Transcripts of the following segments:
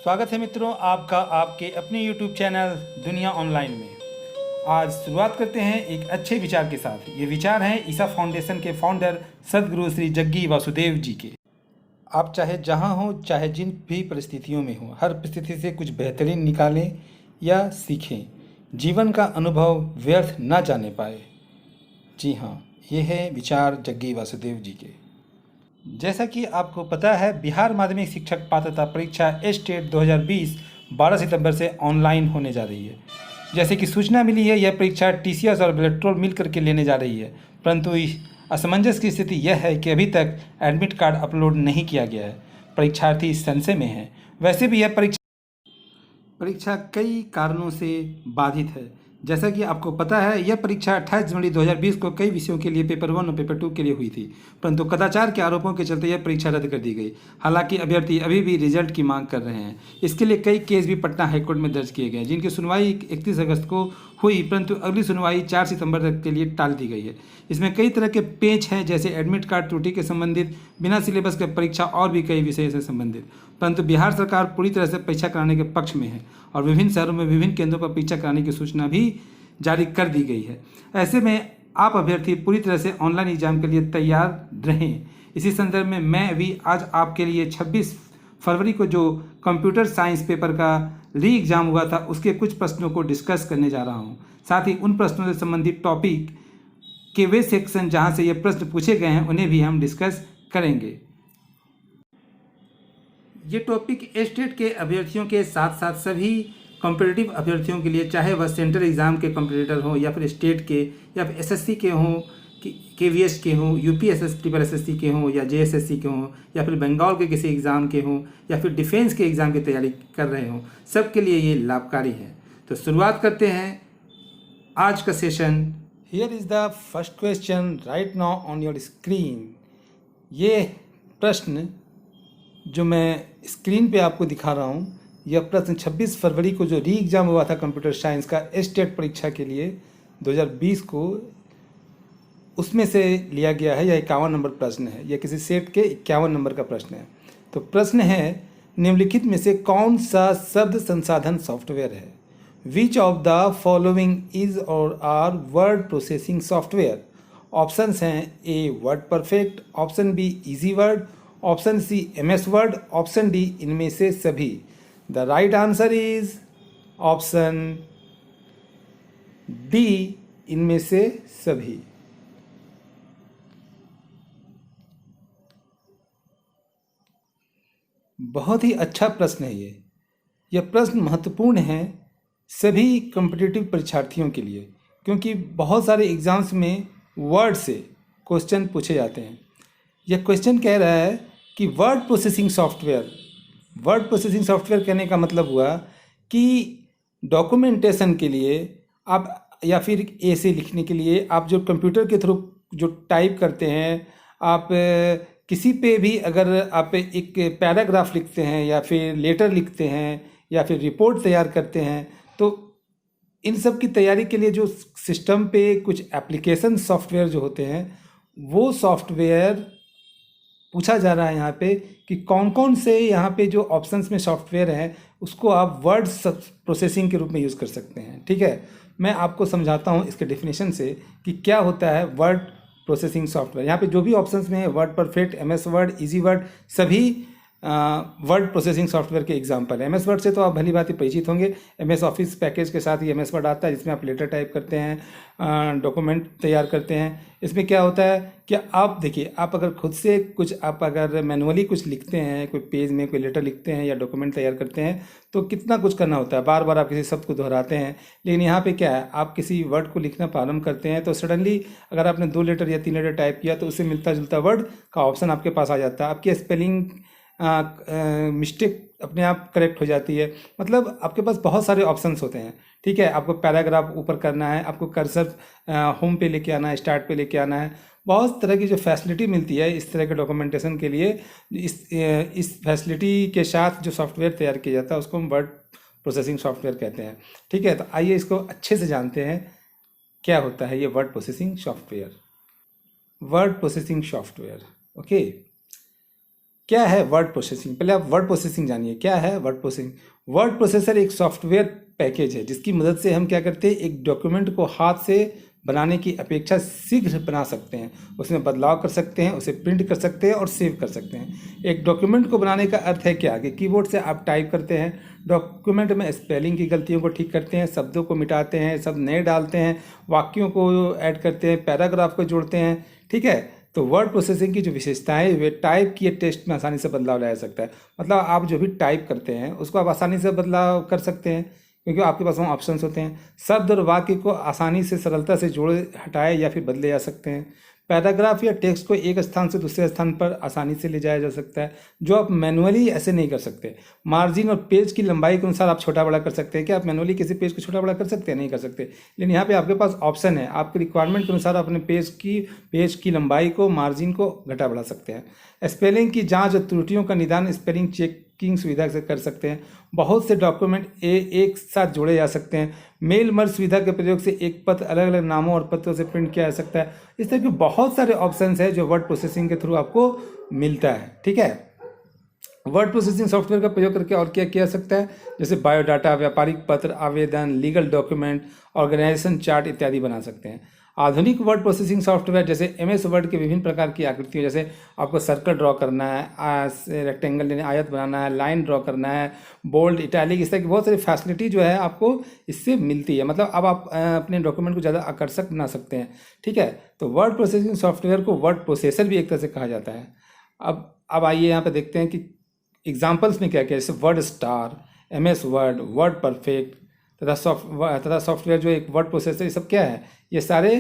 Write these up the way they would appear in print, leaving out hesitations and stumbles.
स्वागत है मित्रों आपका आपके अपने YouTube चैनल दुनिया ऑनलाइन में। आज शुरुआत करते हैं एक अच्छे विचार के साथ। ये विचार हैं ईसा फाउंडेशन के फाउंडर सद्गुरु श्री जग्गी वासुदेव जी के। आप चाहे जहाँ हो, चाहे जिन भी परिस्थितियों में हो, हर परिस्थिति से कुछ बेहतरीन निकालें या सीखें। जीवन का अनुभव व्यर्थ ना जाने पाए। जी हाँ, ये है विचार जग्गी वासुदेव जी के। जैसा कि आपको पता है, बिहार माध्यमिक शिक्षक पात्रता परीक्षा स्टेट 2020 12 सितंबर से ऑनलाइन होने जा रही है। जैसे कि सूचना मिली है, यह परीक्षा टीसीएस और इलेक्ट्रोल मिल करके लेने जा रही है, परंतु इस असमंजस की स्थिति यह है कि अभी तक एडमिट कार्ड अपलोड नहीं किया गया है। परीक्षार्थी संशय में है। वैसे भी यह परीक्षा कई कारणों से बाधित है। जैसा कि आपको पता है, यह परीक्षा 28 जनवरी 2020 को कई विषयों के लिए पेपर 1 और पेपर 2 के लिए हुई थी, परंतु कदाचार के आरोपों के चलते यह परीक्षा रद्द कर दी गई। हालांकि अभ्यर्थी अभी भी रिजल्ट की मांग कर रहे हैं। इसके लिए कई केस भी पटना हाईकोर्ट में दर्ज किए गए, जिनकी सुनवाई 31 अगस्त को हुई, परंतु अगली सुनवाई 4 सितंबर तक के लिए टाल दी गई है। इसमें कई तरह के पेच हैं, जैसे एडमिट कार्ड त्रुटि के संबंधित, बिना सिलेबस के परीक्षा और भी कई विषय से संबंधित। परंतु बिहार सरकार पूरी तरह से परीक्षा कराने के पक्ष में है और विभिन्न शहरों में विभिन्न केंद्रों पर परीक्षा कराने की सूचना भी जारी कर दी गई है। ऐसे में आप अभ्यर्थी पूरी तरह से ऑनलाइन एग्जाम के लिए तैयार रहें। इसी संदर्भ में मैं भी आज आपके लिए 26 फरवरी को जो कंप्यूटर साइंस पेपर का री एग्ज़ाम हुआ था, उसके कुछ प्रश्नों को डिस्कस करने जा रहा हूं। साथ ही उन प्रश्नों से संबंधित टॉपिक के वे सेक्शन जहां से ये प्रश्न पूछे गए हैं, उन्हें भी हम डिस्कस करेंगे। ये टॉपिक स्टेट के अभ्यर्थियों के साथ साथ सभी कॉम्पिटिटिव अभ्यर्थियों के लिए, चाहे वह सेंट्रल एग्ज़ाम के कॉम्पिटिटर हों या फिर स्टेट के या फिर एसएससी के हों, केवीएस के हों, यूपी ट्रिपल एसएससी के हों या जेएसएससी के हों, या फिर बंगाल के किसी एग्ज़ाम के हों, या फिर डिफेंस के एग्ज़ाम की तैयारी कर रहे हों, सबके लिए ये लाभकारी है। तो शुरुआत करते हैं आज का session. Here is the first question right now on your screen. ये प्रश्न जो मैं स्क्रीन पे आपको दिखा रहा हूँ, यह प्रश्न 26 फरवरी को जो री एग्ज़ाम हुआ था कंप्यूटर साइंस का स्टेट परीक्षा के लिए 2020 को, उसमें से लिया गया है। यह 51 नंबर प्रश्न है। यह किसी सेट के 51 नंबर का प्रश्न है। तो प्रश्न है, निम्नलिखित में से कौन सा शब्द संसाधन सॉफ्टवेयर है? Which of the following is और are word processing software? Options हैं A WordPerfect, option B easy word, option C MS Word, option D इनमें से सभी। The right answer is option D, इनमें से सभी। बहुत ही अच्छा प्रश्न है ये। यह प्रश्न महत्वपूर्ण है सभी कॉम्पिटिटिव परीक्षार्थियों के लिए, क्योंकि बहुत सारे एग्जाम्स में वर्ड से क्वेश्चन पूछे जाते हैं। यह क्वेश्चन कह रहा है कि word processing software. Word processing software कहने का मतलब हुआ कि डॉक्यूमेंटेशन के लिए आप, या फिर ऐसे लिखने के लिए आप जो कंप्यूटर के थ्रू जो टाइप करते हैं, आप किसी पे भी अगर आप एक पैराग्राफ लिखते हैं या फिर लेटर लिखते हैं या फिर रिपोर्ट तैयार करते हैं, तो इन सब की तैयारी के लिए जो सिस्टम पे कुछ एप्लीकेशन सॉफ्टवेयर जो होते हैं, वो सॉफ्टवेयर पूछा जा रहा है यहाँ पे कि कौन कौन से यहाँ पे जो ऑप्शंस में सॉफ्टवेयर हैं, उसको आप वर्ड प्रोसेसिंग के रूप में यूज़ कर सकते हैं। ठीक है, मैं आपको समझाता हूँ इसके डेफिनेशन से कि क्या होता है वर्ड प्रोसेसिंग सॉफ्टवेयर। यहाँ पे जो भी ऑप्शंस में है, word perfect, MS word, easy word, सभी वर्ड प्रोसेसिंग सॉफ्टवेयर के एग्जाम्पल है। एमएस वर्ड से तो आप भली भांति परिचित होंगे। एमएस ऑफिस पैकेज के साथ ही एमएस वर्ड आता है, जिसमें आप लेटर टाइप करते हैं, डॉक्यूमेंट तैयार करते हैं। इसमें क्या होता है कि आप देखिए, आप अगर खुद से कुछ, आप अगर मैनुअली कुछ लिखते हैं, कोई पेज में कोई लेटर लिखते हैं या डॉक्यूमेंट तैयार करते हैं, तो कितना कुछ करना होता है, बार बार आप किसी शब्द को दोहराते हैं। लेकिन यहाँ पे क्या है, आप किसी वर्ड को लिखना प्रारंभ करते हैं तो सडनली अगर आपने 2 लेटर या 3 लेटर टाइप किया, तो उससे मिलता जुलता वर्ड का ऑप्शन आपके पास आ जाता है। आपकी स्पेलिंग मिस्टेक अपने आप करेक्ट हो जाती है। मतलब आपके पास बहुत सारे ऑप्शंस होते हैं। ठीक है, आपको पैराग्राफ ऊपर करना है, आपको कर्सर होम पे लेके आना है, स्टार्ट पे लेके आना है। बहुत तरह की जो फैसिलिटी मिलती है इस तरह के डॉक्यूमेंटेशन के लिए, इस फैसिलिटी के साथ जो सॉफ्टवेयर तैयार किया जाता है, उसको हम वर्ड प्रोसेसिंग सॉफ्टवेयर कहते हैं। ठीक है, तो आइए इसको अच्छे से जानते हैं क्या होता है ये word processing software. Word processing software, okay. क्या है वर्ड प्रोसेसिंग? पहले आप वर्ड प्रोसेसिंग जानिए, क्या है वर्ड प्रोसेसिंग। वर्ड प्रोसेसर एक सॉफ्टवेयर पैकेज है जिसकी मदद से हम क्या करते हैं, एक डॉक्यूमेंट को हाथ से बनाने की अपेक्षा शीघ्र बना सकते हैं, उसमें बदलाव कर सकते हैं, उसे प्रिंट कर सकते हैं और सेव कर सकते हैं। एक डॉक्यूमेंट को बनाने का अर्थ है क्या, कि कीबोर्ड से आप टाइप करते हैं, डॉक्यूमेंट में स्पेलिंग की गलतियों को ठीक करते हैं, शब्दों को मिटाते हैं, शब्द नए डालते हैं, वाक्यों को ऐड करते हैं, पैराग्राफ को जोड़ते हैं, ठीक है। तो वर्ड प्रोसेसिंग की जो विशेषताएं, वे टाइप किए टेक्स्ट में आसानी से बदलाव लाया जा सकता है। मतलब आप जो भी टाइप करते हैं उसको आप आसानी से बदलाव कर सकते हैं, क्योंकि आपके पास वहाँ ऑप्शंस होते हैं। शब्द और वाक्य को आसानी से सरलता से जोड़े, हटाए या फिर बदले जा सकते हैं। पैराग्राफ या टेक्स्ट को एक स्थान से दूसरे स्थान पर आसानी से ले जाया जा सकता है, जो आप मैनुअली ऐसे नहीं कर सकते। मार्जिन और पेज की लंबाई के अनुसार आप छोटा बड़ा कर सकते हैं। क्या आप मैनुअली किसी पेज को छोटा बड़ा कर सकते हैं? नहीं कर सकते। लेकिन यहाँ पे आपके पास ऑप्शन है, आपके रिक्वायरमेंट के अनुसार अपने पेज की लंबाई को, मार्जिन को घटा बढ़ा सकते हैं। स्पेलिंग की जाँच और त्रुटियों का निदान स्पेलिंग चेकिंग सुविधा से कर सकते हैं। बहुत से डॉक्यूमेंट एक साथ जोड़े जा सकते हैं। मेल मर्ज सुविधा के प्रयोग से एक पत्र अलग अलग नामों और पत्रों से प्रिंट किया जा सकता है। इस तरह के बहुत सारे ऑप्शंस हैं जो वर्ड प्रोसेसिंग के थ्रू आपको मिलता है, ठीक है। वर्ड प्रोसेसिंग सॉफ्टवेयर का प्रयोग करके और क्या किया जा सकता है, जैसे बायोडाटा, व्यापारिक पत्र, आवेदन, लीगल डॉक्यूमेंट, ऑर्गेनाइजेशन चार्ट इत्यादि बना सकते हैं। आधुनिक वर्ड प्रोसेसिंग सॉफ्टवेयर जैसे MS वर्ड के विभिन्न प्रकार की आकृतियों, जैसे आपको सर्कल ड्रॉ करना है, रेक्टेंगल यानी आयत बनाना है, लाइन ड्रॉ करना है, बोल्ड, इटैलिक, इस तरह की बहुत सारी फैसिलिटी जो है आपको इससे मिलती है। मतलब अब आप अपने डॉक्यूमेंट को ज़्यादा आकर्षक बना सकते हैं, ठीक है। तो वर्ड प्रोसेसिंग सॉफ्टवेयर को वर्ड प्रोसेसर भी एक तरह से कहा जाता है। अब आइए यहाँ पर देखते हैं कि एग्जाम्पल्स में क्या क्या, जैसे word star, MS word, word perfect तथा सॉफ्टवेयर जो एक वर्ड प्रोसेसर, ये सब क्या है, ये सारे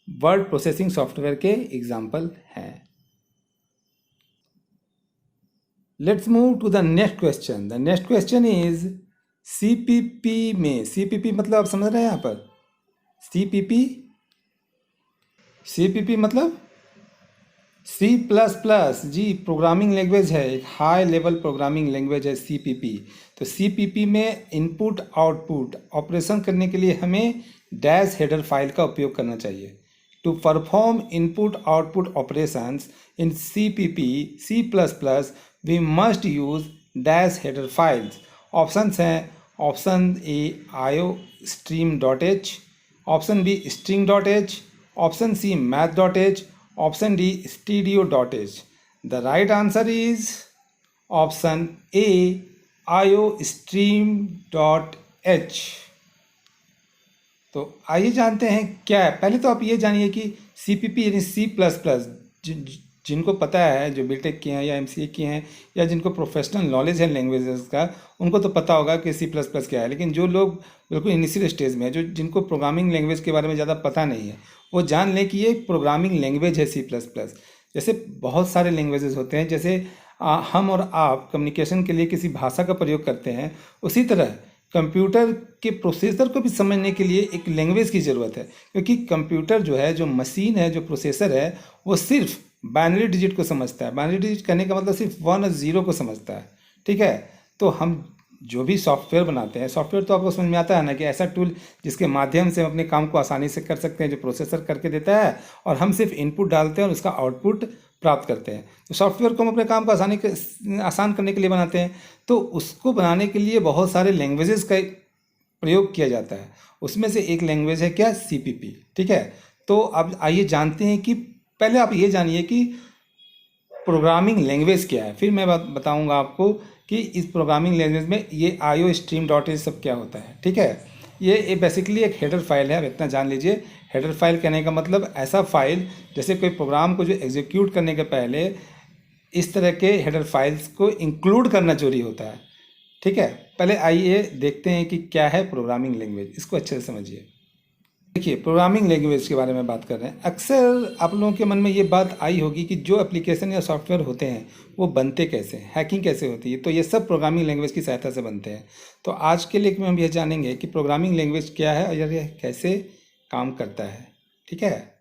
वर्ड प्रोसेसिंग सॉफ्टवेयर के एग्जाम्पल हैं। Let's move to the next question. The next question is CPP में, CPP मतलब आप समझ रहे हैं यहाँ पर, CPP मतलब C++, जी प्रोग्रामिंग लैंग्वेज है, एक हाई लेवल प्रोग्रामिंग लैंग्वेज है CPP। तो CPP में इनपुट आउटपुट ऑपरेशन करने के लिए हमें डैश हेडर फाइल का उपयोग करना चाहिए। To perform input output operations in CPP C++, we must use dash header files. Options हैं, option A iostream.h, option B string.h, option C math.h, option D studio.h। The right answer is option A iostream.h। तो आइए जानते हैं क्या है। पहले तो आप ये जानिए कि CPP यानी C++, जिनको पता है, जो बीटेक किए हैं या MCA किए हैं या जिनको प्रोफेशनल नॉलेज है लैंग्वेजेस का, उनको तो पता होगा कि C++ क्या है। लेकिन जो लोग बिल्कुल इनिशियल स्टेज में है, जिनको प्रोग्रामिंग लैंग्वेज के बारे में ज़्यादा पता नहीं है, वो जान लें कि ये प्रोग्रामिंग लैंग्वेज है C++। जैसे बहुत सारे लैंग्वेजेस होते हैं, जैसे हम और आप कम्युनिकेशन के लिए किसी भाषा का प्रयोग करते हैं, उसी तरह कंप्यूटर के प्रोसेसर को भी समझने के लिए एक लैंग्वेज की ज़रूरत है। क्योंकि कंप्यूटर जो है, जो मशीन है, जो प्रोसेसर है, वो सिर्फ बाइनरी डिजिट को समझता है। बाइनरी डिजिट कहने का मतलब सिर्फ 1 और 0 को समझता है, ठीक है। तो हम जो भी सॉफ्टवेयर बनाते हैं, सॉफ्टवेयर तो आपको समझ में आता है ना, कि ऐसा टूल जिसके माध्यम से हम अपने काम को आसानी से कर सकते हैं, जो प्रोसेसर करके देता है और हम सिर्फ इनपुट डालते हैं और उसका आउटपुट प्राप्त करते हैं। तो सॉफ्टवेयर को हम अपने काम को आसान करने के लिए बनाते हैं। तो उसको बनाने के लिए बहुत सारे लैंग्वेजेस का प्रयोग किया जाता है। उसमें से एक लैंग्वेज है क्या, CPP, ठीक है। तो अब आइए जानते हैं कि पहले आप ये जानिए कि प्रोग्रामिंग लैंग्वेज क्या है, फिर मैं बताऊंगा आपको कि इस प्रोग्रामिंग लैंग्वेज में ये iostream.h सब क्या होता है, ठीक है। ये बेसिकली एक हेडर फाइल है, आप इतना जान लीजिए। हेडर फाइल कहने का मतलब ऐसा फाइल, जैसे कोई प्रोग्राम को जो एग्जीक्यूट करने के पहले इस तरह के हेडर फाइल्स को इंक्लूड करना जरूरी होता है, ठीक है। पहले आइए देखते हैं कि क्या है प्रोग्रामिंग लैंग्वेज, इसको अच्छे से समझिए। देखिए, प्रोग्रामिंग लैंग्वेज के बारे में बात कर रहे हैं। अक्सर आप लोगों के मन में ये बात आई होगी कि जो एप्लीकेशन या सॉफ्टवेयर होते हैं वो बनते कैसे, हैकिंग कैसे होती है, तो ये सब प्रोग्रामिंग लैंग्वेज की सहायता से बनते हैं। तो आज के लिए हम यह जानेंगे कि प्रोग्रामिंग लैंग्वेज क्या है और यह कैसे काम करता है, ठीक है।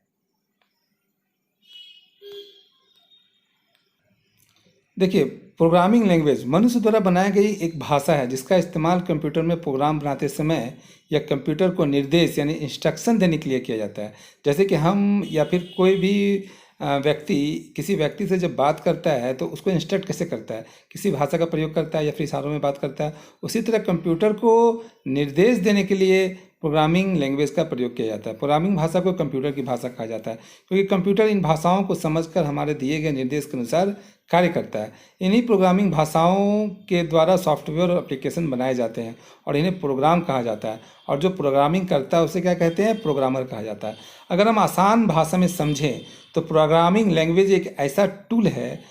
देखिए, प्रोग्रामिंग लैंग्वेज मनुष्य द्वारा बनाई गई एक भाषा है जिसका इस्तेमाल कंप्यूटर में प्रोग्राम बनाते समय या कंप्यूटर को निर्देश यानी इंस्ट्रक्शन देने के लिए किया जाता है। जैसे कि हम या फिर कोई भी व्यक्ति किसी व्यक्ति से जब बात करता है तो उसको इंस्ट्रक्ट कैसे करता है, किसी भाषा का प्रयोग करता है या फिर इशारों में बात करता है, उसी तरह कंप्यूटर को निर्देश देने के लिए प्रोग्रामिंग लैंग्वेज का प्रयोग किया जाता है। प्रोग्रामिंग भाषा को कंप्यूटर की भाषा कहा जाता है, क्योंकि कंप्यूटर इन भाषाओं को समझकर हमारे दिए गए निर्देश के अनुसार कार्य करता है। इन्हीं प्रोग्रामिंग भाषाओं के द्वारा सॉफ्टवेयर और एप्लीकेशन बनाए जाते हैं और इन्हें प्रोग्राम कहा जाता है, और जो प्रोग्रामिंग करता है उसे क्या कहते हैं, प्रोग्रामर कहा जाता है। अगर हम आसान भाषा में समझें तो प्रोग्रामिंग लैंग्वेज एक ऐसा टूल है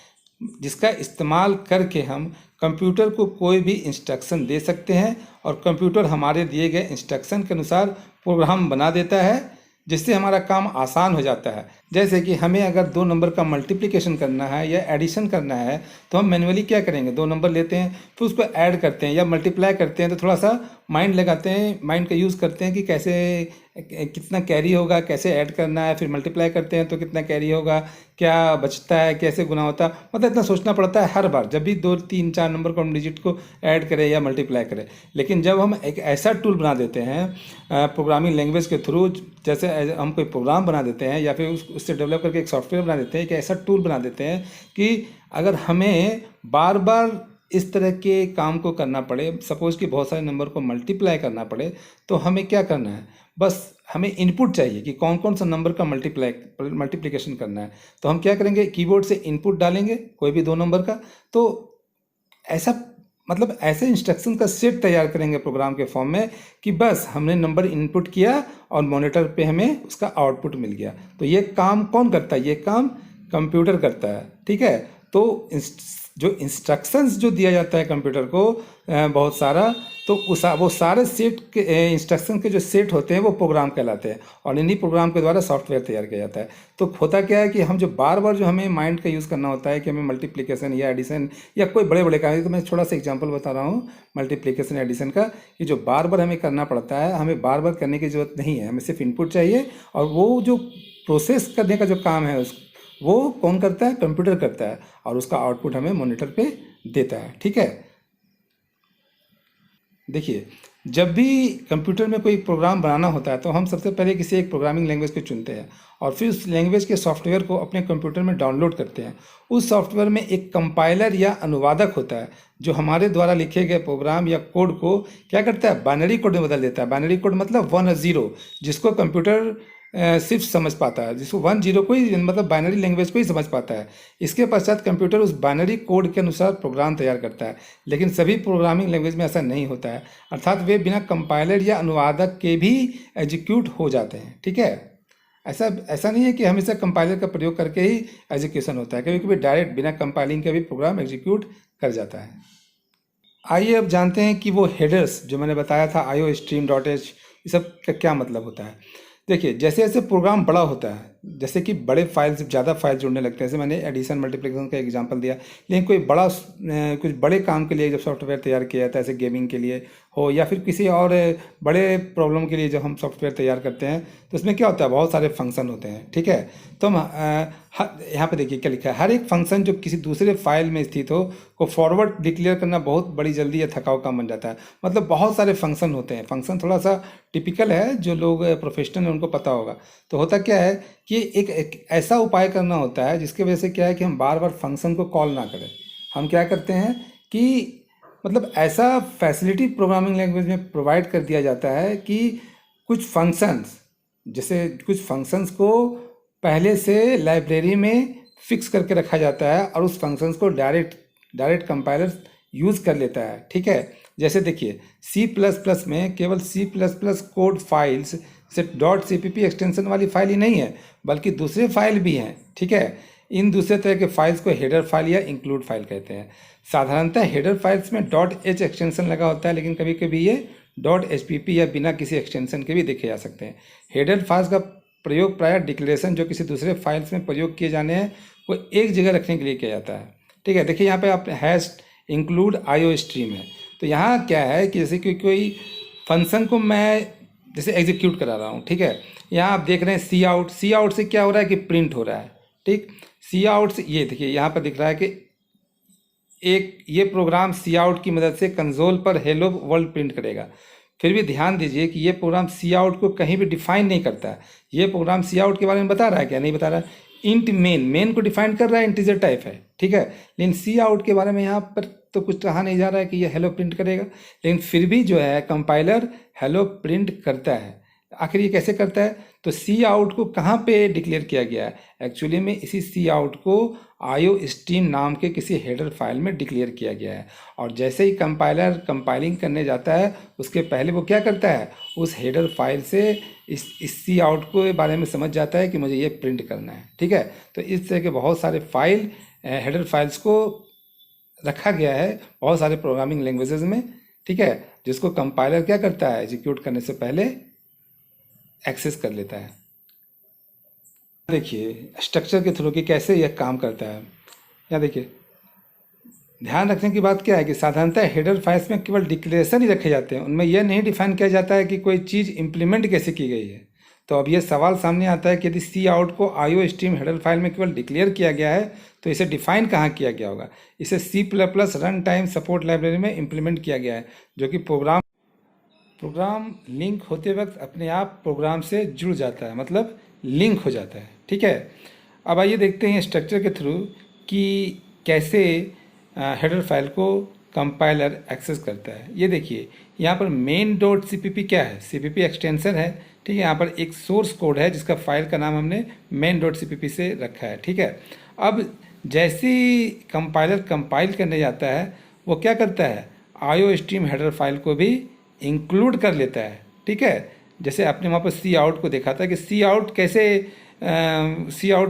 जिसका इस्तेमाल करके हम कंप्यूटर को कोई भी इंस्ट्रक्शन दे सकते हैं और कंप्यूटर हमारे दिए गए इंस्ट्रक्शन के अनुसार प्रोग्राम बना देता है, जिससे हमारा काम आसान हो जाता है। जैसे कि हमें अगर 2 नंबर का मल्टीप्लिकेशन करना है या एडिशन करना है तो हम मैन्युअली क्या करेंगे, 2 नंबर लेते हैं, फिर उसको ऐड करते हैं या मल्टीप्लाई करते हैं, तो थोड़ा सा माइंड लगाते हैं, माइंड का यूज़ करते हैं कि कैसे कितना कैरी होगा, कैसे ऐड करना है, फिर मल्टीप्लाई करते हैं तो कितना कैरी होगा, क्या बचता है, कैसे गुना होता है, मतलब इतना सोचना पड़ता है हर बार जब भी 2, 3, 4 नंबर को हम डिजिट को ऐड करें या मल्टीप्लाई करें। लेकिन जब हम एक ऐसा टूल बना देते हैं प्रोग्रामिंग लैंग्वेज के थ्रू, जैसे हम कोई प्रोग्राम बना देते हैं या फिर उससे डेवलप करके एक सॉफ्टवेयर बना देते हैं, एक ऐसा टूल बना देते हैं कि अगर हमें बार बार इस तरह के काम को करना पड़े, सपोज़ कि बहुत सारे नंबर को मल्टीप्लाई करना पड़े, तो हमें क्या करना है, बस हमें इनपुट चाहिए कि कौन कौन सा नंबर का मल्टीप्लिकेशन करना है। तो हम क्या करेंगे, कीबोर्ड से इनपुट डालेंगे कोई भी 2 नंबर का, तो ऐसा मतलब ऐसे इंस्ट्रक्शन का सेट तैयार करेंगे प्रोग्राम के फॉर्म में कि बस हमने नंबर इनपुट किया और मॉनिटर पे हमें उसका आउटपुट मिल गया। तो ये काम कौन करता है, ये काम कंप्यूटर करता है, ठीक है। तो जो इंस्ट्रक्शंस जो दिया जाता है कंप्यूटर को बहुत सारा, तो वो सारे सेट के इंस्ट्रक्शन के जो सेट होते हैं वो प्रोग्राम कहलाते हैं, और इन्हीं प्रोग्राम के द्वारा सॉफ्टवेयर तैयार किया जाता है। तो होता क्या है कि हम जो बार बार जो हमें माइंड का यूज़ करना होता है कि हमें मल्टीप्लिकेशन या एडिशन या कोई बड़े बड़े काम, तो मैं थोड़ा सा एग्जांपल बता रहा हूँ मल्टीप्लिकेशन एडिशन का, कि जो बार बार हमें करना पड़ता है, हमें बार बार करने की ज़रूरत नहीं है, हमें सिर्फ इनपुट चाहिए, और वो जो प्रोसेस करने का जो काम है वो कौन करता है, कंप्यूटर करता है, और उसका आउटपुट हमें मॉनिटर पे देता है, ठीक है। देखिए, जब भी कंप्यूटर में कोई प्रोग्राम बनाना होता है तो हम सबसे पहले किसी एक प्रोग्रामिंग लैंग्वेज को चुनते हैं और फिर उस लैंग्वेज के सॉफ्टवेयर को अपने कंप्यूटर में डाउनलोड करते हैं। उस सॉफ्टवेयर में एक कंपाइलर या अनुवादक होता है जो हमारे द्वारा लिखे गए प्रोग्राम या कोड को क्या करता है, बाइनरी कोड में बदल देता है। बाइनरी कोड मतलब 1 और 0, जिसको कंप्यूटर सिर्फ समझ पाता है, जिसको 1 0 को ही मतलब बाइनरी लैंग्वेज को ही समझ पाता है। इसके पश्चात कंप्यूटर उस बाइनरी कोड के अनुसार प्रोग्राम तैयार करता है। लेकिन सभी प्रोग्रामिंग लैंग्वेज में ऐसा नहीं होता है, अर्थात वे बिना कंपाइलर या अनुवादक के भी एग्जीक्यूट हो जाते हैं, ठीक है। ऐसा नहीं है कि हमेशा कंपाइलर का प्रयोग करके ही एग्जीक्यूशन होता है, कभी कभी डायरेक्ट बिना कंपाइलिंग के भी प्रोग्राम एग्जीक्यूट कर जाता है। आइए अब जानते हैं कि वो हेडर्स जो मैंने बताया था IOStream.h, ये सब का क्या मतलब होता है। देखिए, जैसे जैसे प्रोग्राम बड़ा होता है, जैसे कि बड़े फाइल्स ज़्यादा फाइल जुड़ने लगते हैं, जैसे मैंने एडिशन मल्टीप्लिकेशन का एग्जांपल दिया, लेकिन कोई बड़ा कुछ बड़े काम के लिए जब सॉफ्टवेयर तैयार किया जाता है, जैसे गेमिंग के लिए हो या फिर किसी और बड़े प्रॉब्लम के लिए जब हम सॉफ्टवेयर तैयार करते हैं तो उसमें क्या होता है, बहुत सारे फंक्शन होते हैं, ठीक है। तो हम यहाँ पे देखिए क्या लिखा है, हर एक फंक्शन जो किसी दूसरे फाइल में स्थित हो को फॉरवर्ड डिक्लेयर करना बहुत बड़ी जल्दी या थकाऊ काम बन जाता है। मतलब बहुत सारे फंक्शन होते हैं, फंक्शन थोड़ा सा टिपिकल है, जो लोग प्रोफेशनल हैं उनको पता होगा। तो होता क्या है कि एक ऐसा उपाय करना होता है जिसकी वजह से क्या है कि हम बार बार फंक्शन को कॉल ना करें। हम क्या करते हैं कि मतलब ऐसा फैसिलिटी प्रोग्रामिंग लैंग्वेज में प्रोवाइड कर दिया जाता है कि कुछ फंक्शंस, जैसे कुछ फंक्शंस को पहले से लाइब्रेरी में फिक्स करके रखा जाता है और उस फंक्शंस को डायरेक्ट कंपाइलर यूज़ कर लेता है, ठीक है। जैसे देखिए, C++ में केवल C++ कोड फाइल्स सिर्फ .cpp एक्सटेंशन वाली फाइल ही नहीं है, बल्कि दूसरे फाइल भी हैं, ठीक है। इन दूसरे तरह के फाइल्स को हेडर फाइल या इंक्लूड फाइल कहते हैं। साधारणतः हेडर फाइल्स में .h एक्सटेंशन लगा होता है, लेकिन कभी कभी ये .hpp या बिना किसी एक्सटेंशन के भी देखे जा सकते हैं। हेडर फाइल्स का प्रयोग प्रायः डिक्लेरेशन जो किसी दूसरे फाइल्स में प्रयोग किए जाने हैं वो एक जगह रखने के लिए किया जाता है, ठीक है। देखिए यहाँ पे आप #include IOStream है, तो यहाँ क्या है कि जैसे कि कोई फंक्शन को मैं जैसे एग्जीक्यूट करा रहा हूँ, ठीक है। यहाँ आप देख रहे हैं सी आउट से क्या हो रहा है कि प्रिंट हो रहा है, ठीक। सी आउट से ये देखिए यहाँ पर दिख रहा है कि ये प्रोग्राम सी आउट की मदद से कंसोल पर हेलो वर्ल्ड प्रिंट करेगा। फिर भी ध्यान दीजिए कि ये प्रोग्राम सी आउट को कहीं भी डिफाइन नहीं करता है। ये प्रोग्राम सी आउट के बारे में बता रहा है क्या, नहीं बता रहा है। इंट मेन को डिफाइन कर रहा है, इंटीजर टाइप है, ठीक है। लेकिन सी आउट के बारे में यहाँ पर तो कुछ कहा नहीं जा रहा है कि ये हेलो प्रिंट करेगा, लेकिन फिर भी जो है कंपाइलर हेलो प्रिंट करता है। आखिर ये कैसे करता है? तो सी आउट को कहाँ पे डिक्लेयर किया गया है? एक्चुअली में इसी सी आउट को आयो स्ट्रीम नाम के किसी हेडर फाइल में डिक्लेयर किया गया है। और जैसे ही कंपाइलर कंपाइलिंग करने जाता है उसके पहले वो क्या करता है, उस हेडर फाइल से इस सी आउट को बारे में समझ जाता है कि मुझे ये प्रिंट करना है, ठीक है। तो इस तरह के बहुत सारे फाइल हेडर फाइल्स को रखा गया है बहुत सारे प्रोग्रामिंग लैंग्वेजेस में, ठीक है, जिसको कंपाइलर क्या करता है, एग्जीक्यूट करने से पहले एक्सेस कर लेता है। देखिए स्ट्रक्चर के थ्रू कि कैसे यह काम करता है। यहाँ देखिए ध्यान रखने की बात क्या है कि साधारणतः हेडर फाइल्स में केवल डिक्लेरेशन ही रखे जाते हैं, उनमें यह नहीं डिफाइन किया जाता है कि कोई चीज़ इंप्लीमेंट कैसे की गई है। तो अब यह सवाल सामने आता है कि यदि सी आउट को आईओ स्ट्रीम हेडर फाइल में केवल डिक्लेयर किया गया है तो इसे डिफाइन कहाँ किया गया होगा? इसे C++ run time support library में इम्प्लीमेंट किया गया है, जो कि प्रोग्राम लिंक होते वक्त अपने आप प्रोग्राम से जुड़ जाता है, मतलब लिंक हो जाता है, ठीक है। अब आइए देखते हैं स्ट्रक्चर के थ्रू कि कैसे हेडर फाइल को कंपाइलर एक्सेस करता है। ये देखिए यहाँ पर main.cpp क्या है, cpp एक्सटेंशन है, ठीक है। यहाँ पर एक सोर्स कोड है जिसका फाइल का नाम हमने main.cpp से रखा है, ठीक है। अब जैसे ही कंपाइलर कंपाइल करने जाता है वो क्या करता है, आईओ स्ट्रीम हेडर फाइल को भी इंक्लूड कर लेता है, ठीक है। जैसे आपने वहाँ पर सी आउट को देखा था कि सी आउट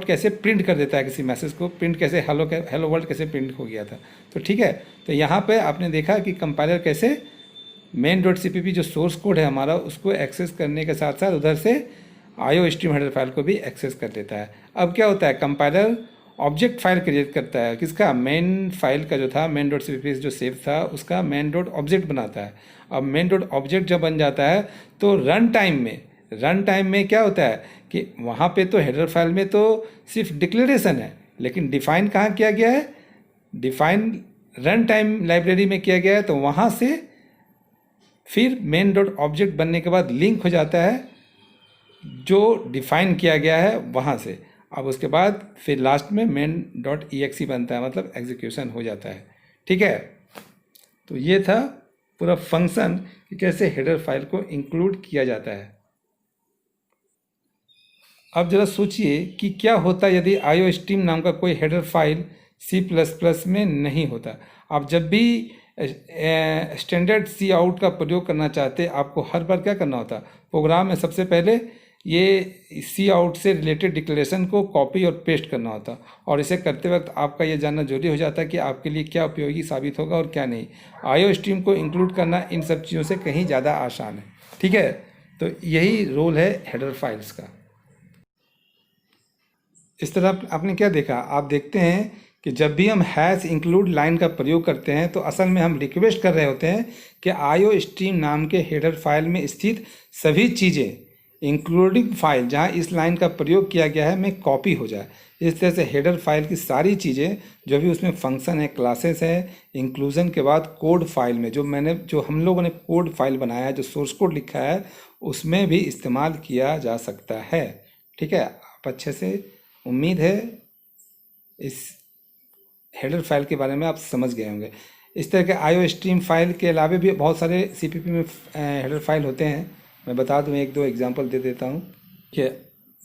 कैसे प्रिंट कर देता है किसी मैसेज को, प्रिंट कैसे हेलो वर्ल्ड कैसे प्रिंट हो गया था, तो ठीक है। तो यहाँ पे आपने देखा कि कंपाइलर कैसे main.cpp जो सोर्स कोड है हमारा उसको एक्सेस करने के साथ साथ उधर से आईओ स्ट्रीम हेडर फाइल को भी एक्सेस कर लेता है। अब क्या होता है, कंपाइलर ऑब्जेक्ट फाइल क्रिएट करता है, किसका, मेन फाइल का जो था main.cpp जो सेव था उसका main.ऑब्जेक्ट बनाता है। अब main.ऑब्जेक्ट जब बन जाता है तो रन टाइम में क्या होता है कि वहाँ पे तो हेडर फाइल में तो सिर्फ डिक्लेरेशन है, लेकिन डिफाइन कहाँ किया गया है, डिफाइन रन टाइम लाइब्रेरी में किया गया है। तो वहाँ से फिर main.ऑब्जेक्ट बनने के बाद लिंक हो जाता है जो डिफाइन किया गया है वहाँ से। अब उसके बाद फिर लास्ट में main.exe बनता है, मतलब एग्जीक्यूशन हो जाता है, ठीक है। तो ये था पूरा फंक्शन कि कैसे हेडर फाइल को इंक्लूड किया जाता है। अब जरा सोचिए कि क्या होता यदि आईओ स्ट्रीम नाम का कोई हेडर फाइल C++ में नहीं होता। आप जब भी स्टैंडर्ड सी आउट का प्रयोग करना चाहते आपको हर बार क्या करना होता, प्रोग्राम में सबसे पहले ये सी आउट से रिलेटेड डिक्लेरेशन को कॉपी और पेस्ट करना होता, और इसे करते वक्त आपका ये जानना जरूरी हो जाता है कि आपके लिए क्या उपयोगी साबित होगा और क्या नहीं। आईओ स्ट्रीम को इंक्लूड करना इन सब चीज़ों से कहीं ज़्यादा आसान है, ठीक है। तो यही रोल है हेडर फाइल्स का। इस तरह आपने क्या देखा, आप देखते हैं कि जब भी हम हैश इंक्लूड लाइन का प्रयोग करते हैं तो असल में हम रिक्वेस्ट कर रहे होते हैं कि आईओ स्ट्रीम नाम के हेडर फाइल में स्थित सभी चीज़ें इंक्लूडिंग फाइल जहां इस लाइन का प्रयोग किया गया है में कॉपी हो जाए। इस तरह से हेडर फाइल की सारी चीज़ें जो भी उसमें फंक्शन है, क्लासेस है, इंक्लूजन के बाद कोड फाइल में जो हम लोगों ने कोड फाइल बनाया है, जो सोर्स कोड लिखा है, उसमें भी इस्तेमाल किया जा सकता है, ठीक है। आप अच्छे से, उम्मीद है इस हेडर फाइल के बारे में आप समझ गए होंगे। इस तरह के आईओ स्ट्रीम फाइल के अलावा भी बहुत सारे सीपीपी में हेडर फाइल होते हैं। मैं बता दूं, एक दो एग्जांपल दे देता हूं कि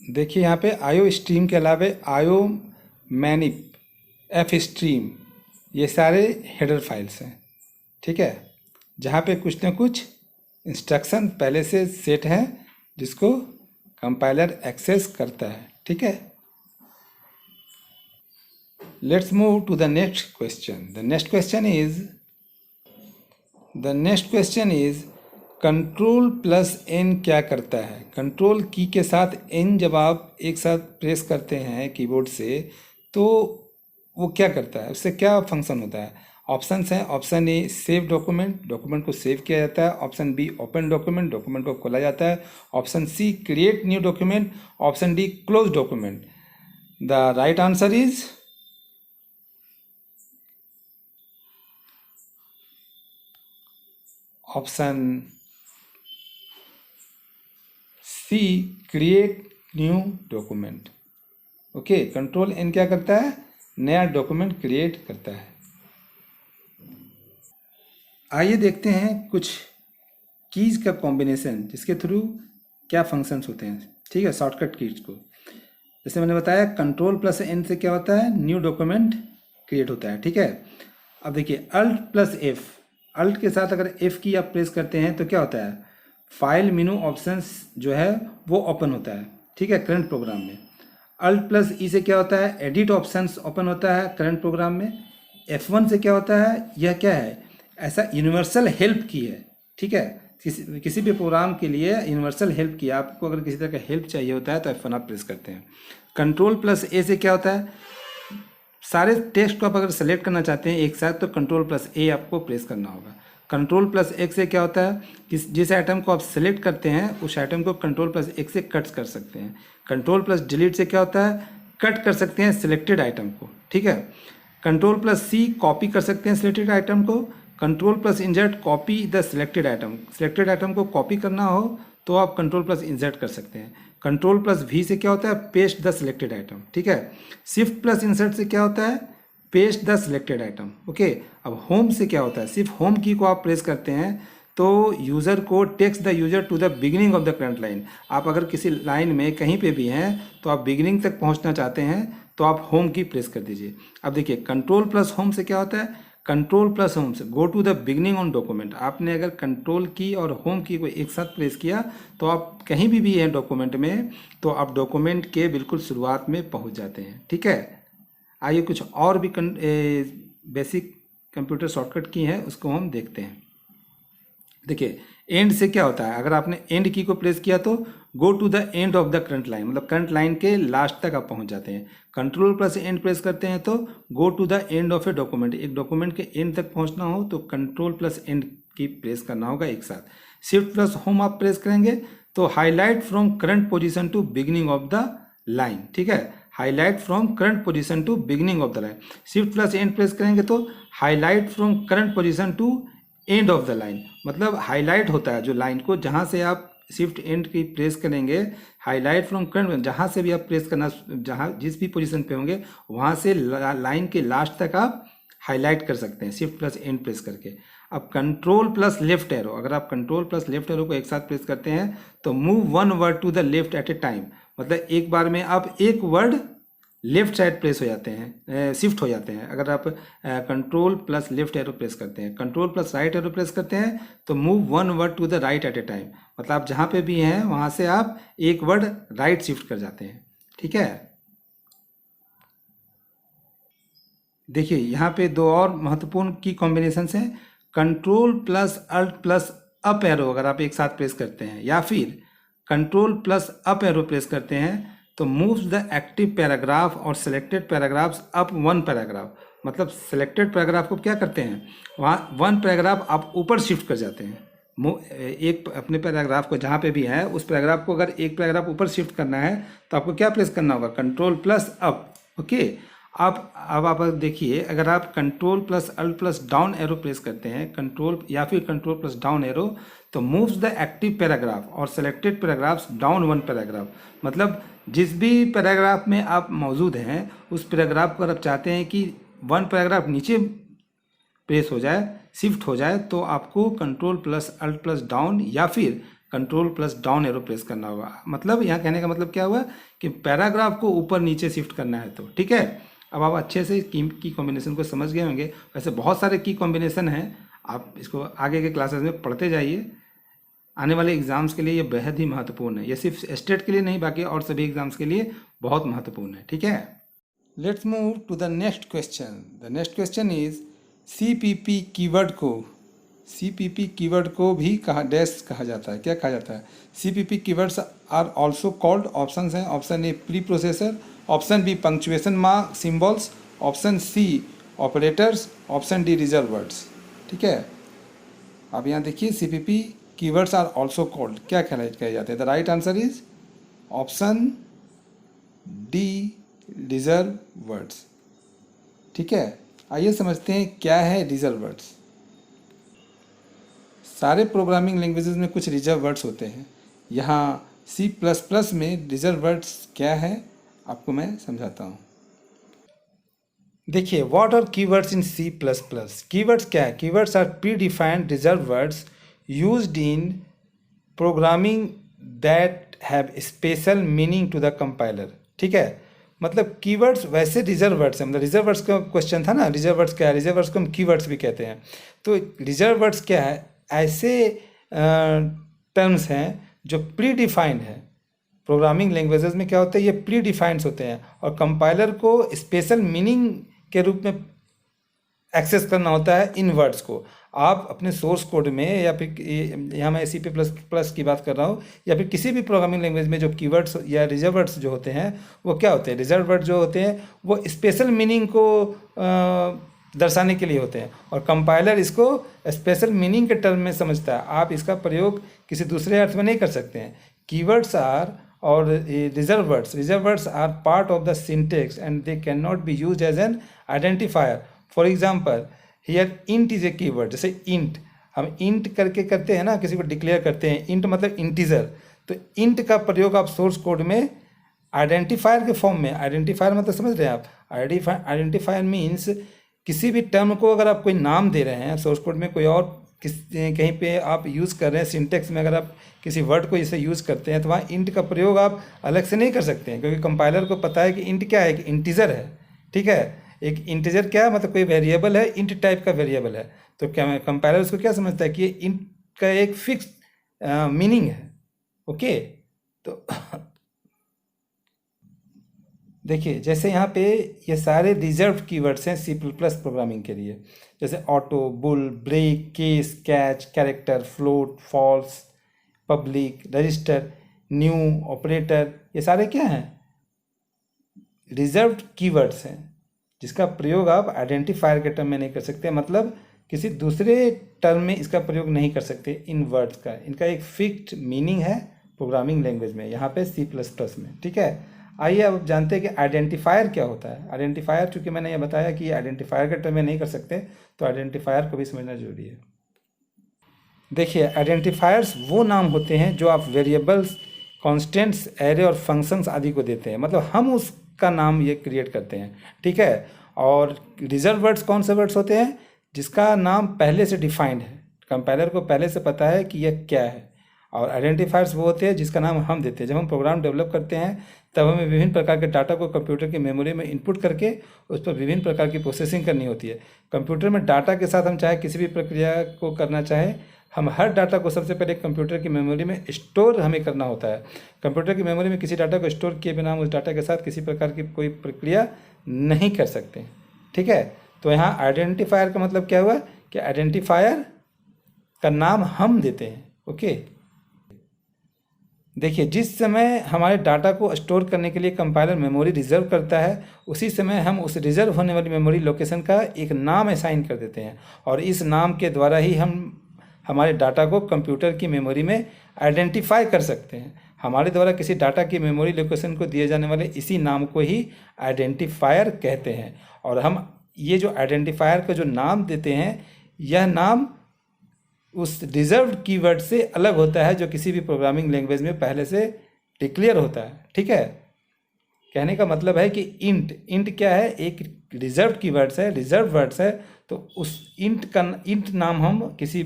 देखिए यहाँ पे आईओ स्ट्रीम के अलावा आईओ मैनिप, एफ स्ट्रीम, ये सारे हेडर फाइल्स हैं, ठीक है, जहाँ पे कुछ ना कुछ इंस्ट्रक्शन पहले से सेट हैं जिसको कंपाइलर एक्सेस करता है, ठीक है। Let's move to the next question. The next question is control plus N क्या करता है। कंट्रोल की के साथ एन जब आप एक साथ प्रेस करते हैं कीबोर्ड से तो वो क्या करता है, उससे क्या फंक्शन होता है। ऑप्शंस हैं, option A save document, document को सेव किया जाता है। Option B open document, document को खोला जाता है। Option C create new document. Option D close document. The right answer is option C create new document. Okay, control N क्या करता है, नया डॉक्यूमेंट क्रिएट करता है। आइए देखते हैं कुछ कीज का कॉम्बिनेशन जिसके थ्रू क्या फंक्शंस होते हैं। ठीक है, शॉर्टकट कीज को जैसे मैंने बताया, कंट्रोल प्लस एन से क्या होता है, न्यू डॉक्यूमेंट क्रिएट होता है। ठीक है, अब देखिए अल्ट प्लस एफ, अल्ट के साथ अगर एफ की आप प्रेस करते हैं तो क्या होता है, फाइल मेनू ऑप्शंस जो है वो ओपन होता है। ठीक है, करंट प्रोग्राम में। अल्ट प्लस ई से क्या होता है, एडिट ऑप्शंस ओपन होता है करंट प्रोग्राम में। F1 से क्या होता है, यह क्या है, ऐसा यूनिवर्सल हेल्प की है। ठीक है, किसी भी प्रोग्राम के लिए यूनिवर्सल हेल्प की, आपको अगर किसी तरह का हेल्प चाहिए होता है तो F1 आप प्रेस करते हैं। कंट्रोल प्लस ए से क्या होता है, सारे टेक्स्ट को आप अगर सेलेक्ट करना चाहते हैं एक साथ तो कंट्रोल प्लस ए आपको प्रेस करना होगा। कंट्रोल प्लस एक्स से क्या होता है, जिस आइटम को आप सेलेक्ट करते हैं उस आइटम को कंट्रोल प्लस एक्स से कट कर सकते हैं। कंट्रोल प्लस डिलीट से क्या होता है, कट कर सकते हैं सिलेक्टेड आइटम को। ठीक है, कंट्रोल प्लस सी कॉपी कर सकते हैं सिलेक्टेड आइटम को। Control plus insert copy the selected item, selected item को कॉपी करना हो तो आप कंट्रोल प्लस इंसर्ट कर सकते हैं। कंट्रोल प्लस वी से क्या होता है, पेस्ट द सिलेक्टेड आइटम। ठीक है, शिफ्ट प्लस इंसर्ट से क्या होता है, paste the selected item. Okay, अब होम से क्या होता है, सिर्फ होम की को आप प्रेस करते हैं तो यूज़र को takes the user to the beginning of the current line. आप अगर किसी लाइन में कहीं पे भी हैं तो आप बिगिनिंग तक पहुंचना चाहते हैं तो आप होम की प्रेस कर दीजिए। अब देखिए कंट्रोल प्लस होम से क्या होता है, कंट्रोल प्लस होम से go to the beginning on document. आपने अगर कंट्रोल की और होम की को एक साथ प्रेस किया तो आप कहीं भी हैं डॉक्यूमेंट में तो आप डॉक्यूमेंट के बिल्कुल शुरुआत में पहुंच जाते हैं। ठीक है, आइए कुछ और भी बेसिक कंप्यूटर शॉर्टकट की है उसको हम देखते हैं। देखिए एंड से क्या होता है, अगर आपने एंड की को प्रेस किया तो go to the end of the current line, मतलब करंट लाइन के लास्ट तक आप पहुंच जाते हैं। कंट्रोल प्लस एंड प्रेस करते हैं तो go to the end of a document, एक डॉक्यूमेंट के एंड तक पहुंचना हो तो कंट्रोल प्लस एंड की प्रेस करना होगा एक साथ। शिफ्ट प्लस होम आप प्रेस करेंगे तो highlight from current position to beginning of the line. ठीक है, highlight from current position to beginning of the line. Shift plus end press करेंगे तो highlight from current position to end of the line, मतलब highlight होता है जो line को, जहां से आप शिफ्ट एंड की प्रेस करेंगे हाईलाइट फ्रॉम करंट, जहां से भी आप प्रेस करना, जहां जिस भी पोजीशन पे होंगे वहां से लाइन के लास्ट तक आप हाईलाइट कर सकते हैं शिफ्ट प्लस एंड प्रेस करके। अब कंट्रोल प्लस लेफ्ट एरो, अगर आप कंट्रोल प्लस लेफ्ट एरो को एक साथ प्रेस करते हैं तो move one word to the left at a time, मतलब एक बार में आप एक वर्ड लेफ्ट साइड प्रेस हो जाते हैं, शिफ्ट हो जाते हैं। अगर आप control plus left arrow press करते हैं, control plus right arrow press करते हैं तो move one word to the right at a time, मतलब आप जहाँ पे भी हैं वहाँ से आप एक वर्ड राइट शिफ्ट कर जाते हैं। ठीक है, देखिए यहाँ पे दो और महत्वपूर्ण की कॉम्बिनेशन हैं। Control plus alt plus up arrow अगर आप एक साथ प्रेस करते हैं या फिर control plus up arrow press करते हैं तो मूव्स द एक्टिव पैराग्राफ और selected paragraphs up one paragraph, मतलब सिलेक्टेड पैराग्राफ को क्या करते हैं, वहाँ वन पैराग्राफ आप ऊपर शिफ्ट कर जाते हैं। एक अपने पैराग्राफ को जहाँ पे भी है उस पैराग्राफ को अगर एक पैराग्राफ ऊपर शिफ्ट करना है तो आपको क्या प्रेस करना होगा, कंट्रोल प्लस अप। ओके, अब आप देखिए अगर आप control plus alt plus down arrow press करते हैं, कंट्रोल या फिर कंट्रोल प्लस डाउन एरो, तो मूव्स द एक्टिव पैराग्राफ और selected paragraphs down one paragraph, मतलब जिस भी पैराग्राफ में आप मौजूद हैं उस पैराग्राफ को अगर आप चाहते हैं कि वन पैराग्राफ नीचे प्रेस हो जाए, शिफ्ट हो जाए, तो आपको control plus alt plus down या फिर control plus down arrow press करना होगा। मतलब यहाँ कहने का मतलब क्या हुआ कि पैराग्राफ को ऊपर नीचे शिफ्ट करना है। तो ठीक है, अब आप अच्छे से की कॉम्बिनेशन को समझ गए होंगे। वैसे बहुत सारे की कॉम्बिनेशन हैं, आप इसको आगे के क्लासेस में पढ़ते जाइए। आने वाले एग्जाम्स के लिए ये बेहद ही महत्वपूर्ण है, ये सिर्फ स्टेट के लिए नहीं बल्कि और सभी एग्जाम्स के लिए बहुत महत्वपूर्ण है। ठीक है, let's move to the next question. The next question is CPP keyword को भी डैश कहा जाता है। क्या कहा जाता है, CPP keywords are also called, option हैं, option A preprocessor, option B punctuation mark symbols, option C operators, option D reserve words. ठीक है, अब यहाँ देखिए CPP keywords are also called क्या कहे जाते हैं। The right answer is option D reserve words. ठीक है, आइए समझते हैं क्या है रिजर्व वर्ड्स। सारे प्रोग्रामिंग लैंग्वेजेस में कुछ रिजर्व वर्ड्स होते हैं। यहाँ C++ में रिजर्व वर्ड्स क्या है आपको मैं समझाता हूँ। देखिए, what are keywords in C plus plus. Keywords क्या है? Keywords are pre defined reserved words used in programming that have special meaning to the compiler. ठीक है, मतलब कीवर्ड्स वैसे रिजर्व वर्ड्स हैं, मतलब रिजर्व वर्ड्स का क्वेश्चन था ना, रिजर्व वर्ड्स क्या है? रिजर्व वर्ड्स को हम कीवर्ड्स भी कहते हैं। तो रिजर्व वर्ड्स क्या है? ऐसे टर्म्स हैं जो प्री डिफाइंड है। प्रोग्रामिंग लैंग्वेजेस में क्या होता है? ये प्री डिफाइंड्स होते हैं और कंपाइलर को स्पेशल मीनिंग के रूप में एक्सेस करना होता है इन वर्ड्स को। आप अपने सोर्स कोड में या फिर यहाँ मैं सी प्लस प्लस की बात कर रहा हूँ, या फिर किसी भी प्रोग्रामिंग लैंग्वेज में जो कीवर्ड्स या रिजर्व वर्ड्स जो होते हैं वो क्या होते हैं? रिजर्व वर्ड जो होते हैं वो स्पेशल मीनिंग को दर्शाने के लिए होते हैं और कंपाइलर इसको स्पेशल मीनिंग के टर्म में समझता है। आप इसका प्रयोग किसी दूसरे अर्थ में नहीं कर सकते हैं। कीवर्ड्स आर और reserved words are part of the syntax and they can not be use as an identifier. For example, here int is a keyword. जैसे इंट, हम इंट करके करते हैं ना, किसी को डिक्लेयर करते हैं, इंट मतलब इंटीजर। तो इंट का प्रयोग आप सोर्स कोड में आइडेंटिफायर के फॉर्म में, आइडेंटिफायर मतलब समझ रहे हैं आप? आइडेंटिफायर मीन्स किसी भी टर्म को अगर आप कोई नाम दे रहे हैं सोर्स कोड में, कोई और कहीं पे आप यूज़ कर रहे हैं, सिंटेक्स में अगर आप किसी वर्ड को इसे यूज़ करते हैं तो वहाँ इंट का प्रयोग आप अलग से नहीं कर सकते हैं, क्योंकि कंपाइलर को पता है कि इंट क्या है, कि इंटीजर है। ठीक है, एक इंटीजर क्या है? मतलब कोई वेरिएबल है, इंट टाइप का वेरिएबल है। तो क्या कंपाइलर उसको क्या समझता है कि ये इंट का एक फिक्स मीनिंग है। ओके, तो देखिए, जैसे यहाँ पे ये सारे रिजर्व्ड कीवर्ड्स हैं सी प्लस प्रोग्रामिंग के लिए, जैसे auto, bool, break, case, catch, character, float, false, public, register, new, operator, ये सारे क्या हैं? रिजर्व्ड कीवर्ड्स हैं जिसका प्रयोग आप आइडेंटिफायर के टर्म में नहीं कर सकते, मतलब किसी दूसरे टर्म में इसका प्रयोग नहीं कर सकते इन वर्ड्स का। इनका एक फिक्स्ड मीनिंग है प्रोग्रामिंग लैंग्वेज में, यहाँ पे सी प्लस प्लस में। ठीक है, आइए अब जानते हैं कि आइडेंटिफायर क्या होता है। आइडेंटिफायर, चूंकि मैंने ये बताया कि आइडेंटिफायर के टर्म में नहीं कर सकते, तो आइडेंटिफायर को भी समझना जरूरी है। देखिए, आइडेंटिफायर्स वो नाम होते हैं जो आप वेरिएबल्स, कॉन्स्टेंट्स, एरे और फंक्शंस आदि को देते हैं, मतलब हम उसका नाम ये क्रिएट करते हैं। ठीक है, और रिजर्व वर्ड्स कौन से वर्ड्स होते हैं? जिसका नाम पहले से डिफाइंड है, कंपाइलर को पहले से पता है कि यह क्या है। और आइडेंटिफायर्स वो होते हैं जिसका नाम हम देते हैं। जब हम प्रोग्राम डेवलप करते हैं तब हमें विभिन्न प्रकार के डाटा को कंप्यूटर की मेमोरी में इनपुट करके उस पर विभिन्न प्रकार की प्रोसेसिंग करनी होती है। कंप्यूटर में डाटा के साथ हम चाहे किसी भी प्रक्रिया को करना चाहें, हम हर डाटा को सबसे पहले कंप्यूटर की मेमोरी में स्टोर हमें करना होता है। कंप्यूटर की मेमोरी में किसी डाटा को स्टोर किए बिना हम उस डाटा के साथ किसी प्रकार की कोई प्रक्रिया नहीं कर सकते। ठीक है, तो यहाँ आइडेंटिफायर का मतलब क्या हुआ कि आइडेंटिफायर का नाम हम देते हैं। ओके, देखिए, जिस समय हमारे डाटा को स्टोर करने के लिए कंपाइलर मेमोरी रिजर्व करता है, उसी समय हम उस रिजर्व होने वाली मेमोरी लोकेशन का एक नाम असाइन कर देते हैं और इस नाम के द्वारा ही हम हमारे डाटा को कंप्यूटर की मेमोरी में आइडेंटिफाई कर सकते हैं। हमारे द्वारा किसी डाटा की मेमोरी लोकेशन को दिए जाने वाले इसी नाम को ही आइडेंटिफायर कहते हैं। और हम ये जो आइडेंटिफायर का जो नाम देते हैं, यह नाम उस रिजर्व्ड कीवर्ड से अलग होता है जो किसी भी प्रोग्रामिंग लैंग्वेज में पहले से डिक्लेयर होता है। ठीक है, कहने का मतलब है कि इंट क्या है? एक रिजर्व कीवर्ड्स है, रिजर्व वर्ड्स है। तो उस इंट नाम हम किसी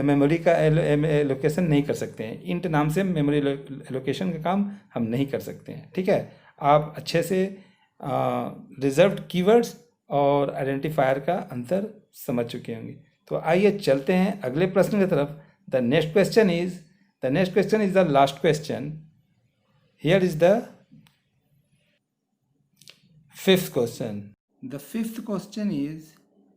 मेमोरी का एलोकेशन नहीं कर सकते हैं। इंट नाम से मेमोरी एलोकेशन का काम हम नहीं कर सकते हैं। ठीक है, आप अच्छे से रिजर्व्ड कीवर्ड्स और आइडेंटिफायर का अंतर समझ चुके होंगे। तो आइए चलते हैं अगले प्रश्न की तरफ। The next question is the last question. Here is the fifth question. The fifth question is,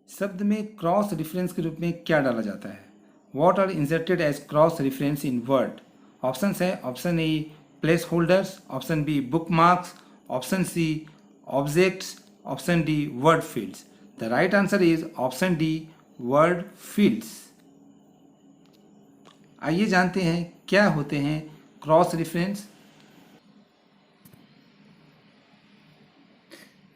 शब्द में क्रॉस रेफरेंस के रूप में क्या डाला जाता है? What are inserted as cross reference in Word? Option है, option A placeholders, option B bookmarks, option C objects, option D word fields. The right answer is option D word fields. आइए जानते हैं क्या होते हैं cross reference.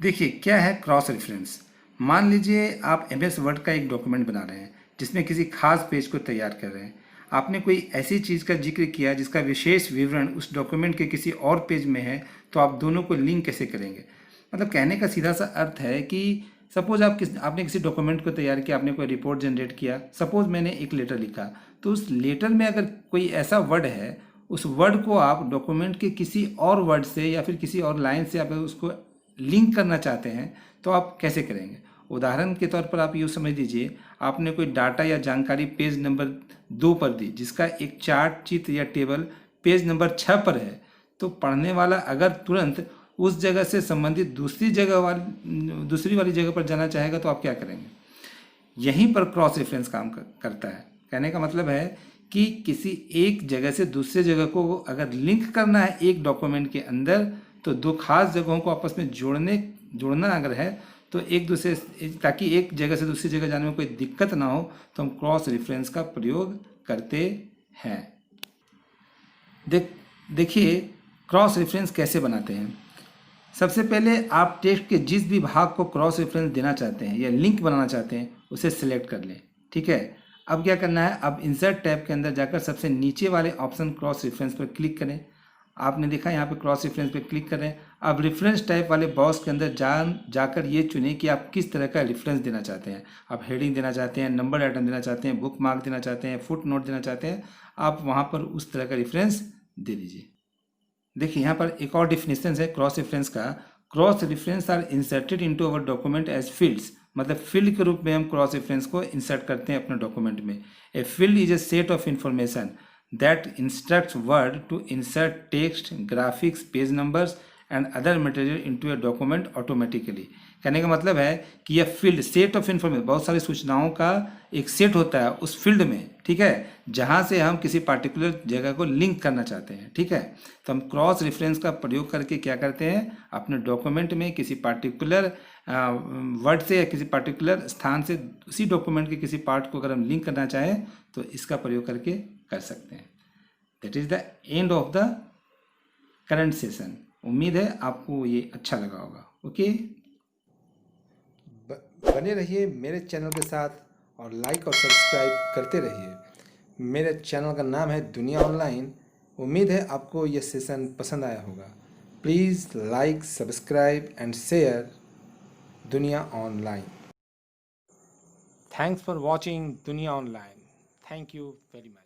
देखिए, क्या है क्रॉस रेफरेंस। मान लीजिए आप एमएस वर्ड का एक डॉक्यूमेंट बना रहे हैं जिसमें किसी खास पेज को तैयार कर रहे हैं। आपने कोई ऐसी चीज़ का जिक्र किया जिसका विशेष विवरण उस डॉक्यूमेंट के किसी और पेज में है, तो आप दोनों को लिंक कैसे करेंगे। मतलब कहने का सीधा सा अर्थ है कि सपोज आपने किसी डॉक्यूमेंट को तैयार किया, आपने कोई रिपोर्ट जनरेट किया, सपोज मैंने एक लेटर लिखा, तो उस लेटर में अगर कोई ऐसा वर्ड है, उस वर्ड को आप डॉक्यूमेंट के किसी और वर्ड से या फिर किसी और लाइन से आप उसको लिंक करना चाहते हैं तो आप कैसे करेंगे। उदाहरण के तौर पर आप यूँ समझ लीजिए, आपने कोई डाटा या जानकारी पेज नंबर 2 पर दी, जिसका एक चार्ट, चित्र या टेबल पेज नंबर 6 पर है, तो पढ़ने वाला अगर तुरंत उस जगह से संबंधित दूसरी वाली जगह पर जाना चाहेगा तो आप क्या करेंगे। यहीं पर क्रॉस रेफरेंस काम करता है। कहने का मतलब है कि किसी एक जगह से दूसरे जगह को अगर लिंक करना है एक डॉक्यूमेंट के अंदर, तो दो खास जगहों को आपस में जोड़ना अगर है तो एक दूसरे, ताकि एक जगह से दूसरी जगह जाने में कोई दिक्कत ना हो, तो हम क्रॉस रेफरेंस का प्रयोग करते हैं। देखिए क्रॉस रेफरेंस कैसे बनाते हैं। सबसे पहले आप टेक्स्ट के जिस भी भाग को क्रॉस रेफरेंस देना चाहते हैं या लिंक बनाना चाहते हैं उसे सिलेक्ट कर लें। ठीक है, अब क्या करना है, अब इंसर्ट टैब के अंदर जाकर सबसे नीचे वाले ऑप्शन क्रॉस रेफरेंस पर क्लिक करें। आपने देखा यहाँ पे क्रॉस रेफरेंस पे क्लिक कर रहे हैं। अब रेफरेंस टाइप वाले बॉक्स के अंदर जाकर ये चुनें कि आप किस तरह का रेफरेंस देना चाहते हैं। आप हेडिंग देना चाहते हैं, नंबर आइटम देना चाहते हैं, बुक मार्क देना चाहते हैं, फुट नोट देना चाहते हैं, आप वहाँ पर उस तरह का रेफरेंस दे दीजिए। देखिए यहाँ पर एक और डिफिनेशन है क्रॉस रेफरेंस का। Cross reference are inserted into our document as fields, मतलब फील्ड के रूप में हम क्रॉस रेफरेंस को इंसर्ट करते हैं अपने डॉक्यूमेंट में। A field is a set of information that instructs Word to insert text, graphics, page numbers and other material into a document automatically। कहने का मतलब है कि यह फील्ड सेट ऑफ इंफॉर्मेशन, बहुत सारी सूचनाओं का एक सेट होता है उस फील्ड में, ठीक है, जहाँ से हम किसी पार्टिकुलर जगह को लिंक करना चाहते हैं। ठीक है, तो हम क्रॉस रेफरेंस का प्रयोग करके क्या करते हैं, अपने डॉक्यूमेंट में किसी पार्टिकुलर वर्ड से या किसी पार्टिकुलर स्थान से उसी डॉक्यूमेंट के किसी पार्ट को अगर हम लिंक करना चाहें तो इसका प्रयोग करके कर सकते हैं। That is the end of the current session. उम्मीद है आपको ये अच्छा लगा होगा। ओके, बने रहिए मेरे चैनल के साथ और लाइक और सब्सक्राइब करते रहिए। मेरे चैनल का नाम है दुनिया ऑनलाइन। उम्मीद है आपको ये सेशन पसंद आया होगा। Please like, subscribe and share दुनिया ऑनलाइन। थैंक्स फॉर वॉचिंग दुनिया online. Thank you very much.